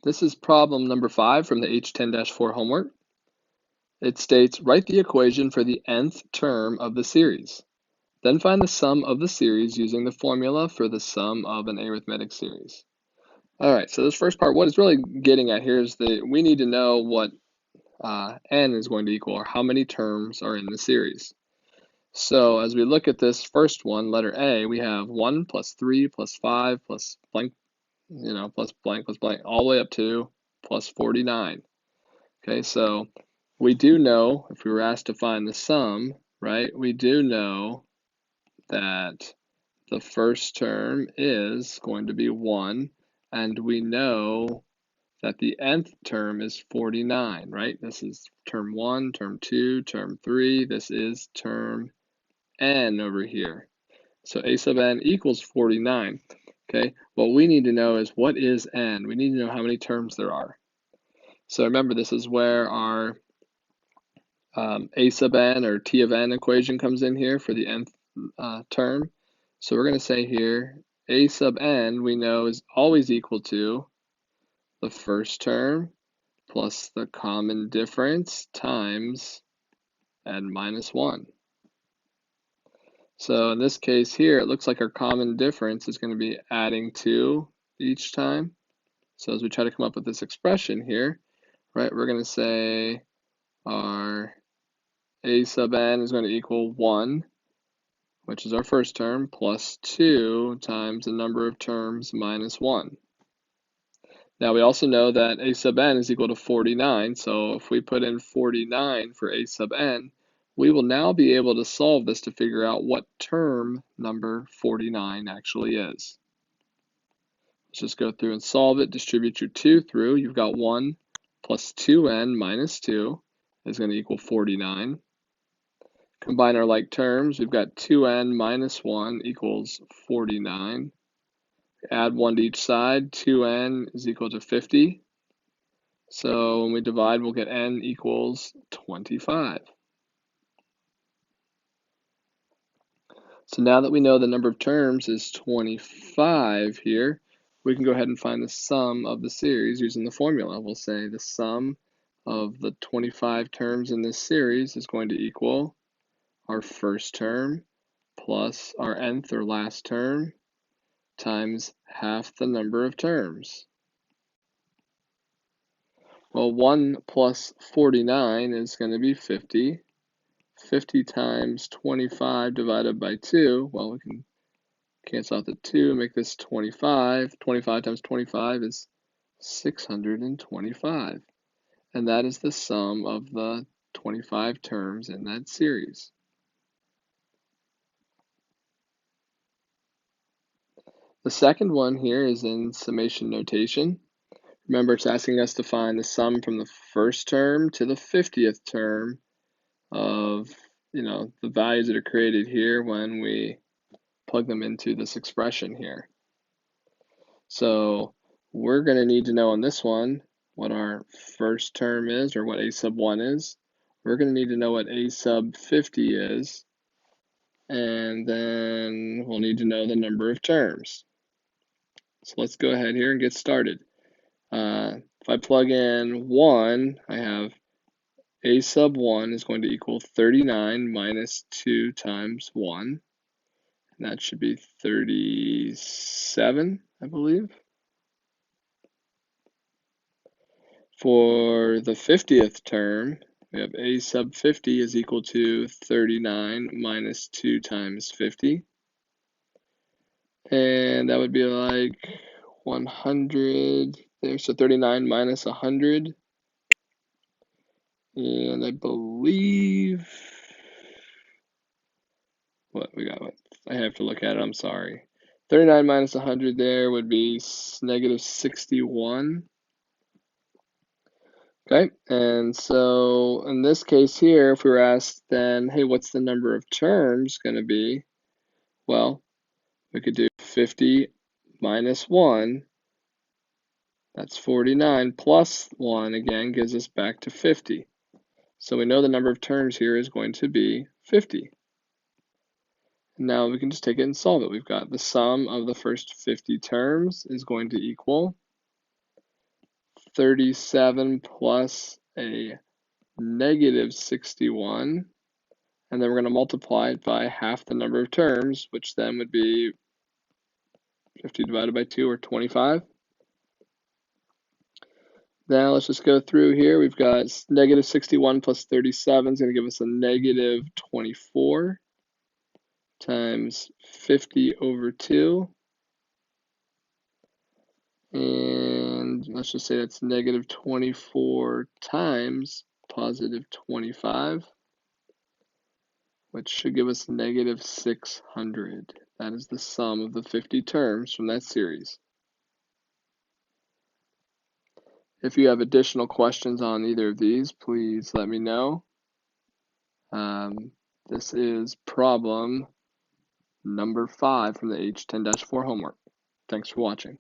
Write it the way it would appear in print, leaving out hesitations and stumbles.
This is problem number 5 from the H10-4 homework. It states, write the equation for the nth term of the series. Then find the sum of the series using the formula for the sum of an arithmetic series. All right, so this first part, what it's really getting at here is that we need to know what n is going to equal, or how many terms are in the series. So as we look at this first one, letter A, we have 1 plus 3 plus 5 plus blank, plus blank, all the way up to plus 49. Okay, so we do know, if we were asked to find the sum, right, we do know that the first term is going to be 1, and we know that the nth term is 49, right? This is term 1, term 2, term 3. This is term n over here. So a sub n equals 49. Okay, what we need to know is what is n? We need to know how many terms there are. So remember, this is where our a sub n or t of n equation comes in here for the nth term. So we're going to say here a sub n we know is always equal to the first term plus the common difference times n minus 1. So in this case here, it looks like our common difference is going to be adding 2 each time. So as we try to come up with this expression here, right, we're going to say our a sub n is going to equal 1, which is our first term, plus 2 times the number of terms minus 1. Now we also know that a sub n is equal to 49, so if we put in 49 for a sub n, we will now be able to solve this to figure out what term number 49 actually is. Let's just go through and solve it. Distribute your 2 through. You've got 1 plus 2n minus 2 is going to equal 49. Combine our like terms. We've got 2n minus 1 equals 49. Add 1 to each side. 2n is equal to 50. So when we divide, we'll get n equals 25. So now that we know the number of terms is 25 here, we can go ahead and find the sum of the series using the formula. We'll say the sum of the 25 terms in this series is going to equal our first term plus our nth or last term times half the number of terms. Well, 1 plus 49 is going to be 50. 50 times 25 divided by 2, well, we can cancel out the 2 and make this 25. 25 times 25 is 625. And that is the sum of the 25 terms in that series. The second one here is in summation notation. Remember, it's asking us to find the sum from the first term to the 50th term of, the values that are created here when we plug them into this expression here. So we're going to need to know on this one what our first term is, or what a sub 1 is. We're going to need to know what a sub 50 is, and then we'll need to know the number of terms. So let's go ahead here and get started. If I plug in 1, I have a sub 1 is going to equal 39 minus 2 times 1. And that should be 37, I believe. For the 50th term, we have a sub 50 is equal to 39 minus 2 times 50. And that would be like 100 there. So 39 minus 100. And I believe, I have to look at it, I'm sorry. 39 minus 100 there would be negative 61. Okay, and so in this case here, if we were asked then, hey, what's the number of terms going to be? Well, we could do 50 minus 1, that's 49, plus 1, again, gives us back to 50. So we know the number of terms here is going to be 50. Now we can just take it and solve it. We've got the sum of the first 50 terms is going to equal 37 plus a negative 61, and then we're going to multiply it by half the number of terms, which then would be 50 divided by 2, or 25. Now let's just go through here. We've got negative 61 plus 37 is going to give us a negative 24 times 50 over 2. And let's just say that's negative 24 times positive 25, which should give us negative 600. That is the sum of the 50 terms from that series. If you have additional questions on either of these, please let me know. This is problem number 5 from the H10-4 homework. Thanks for watching.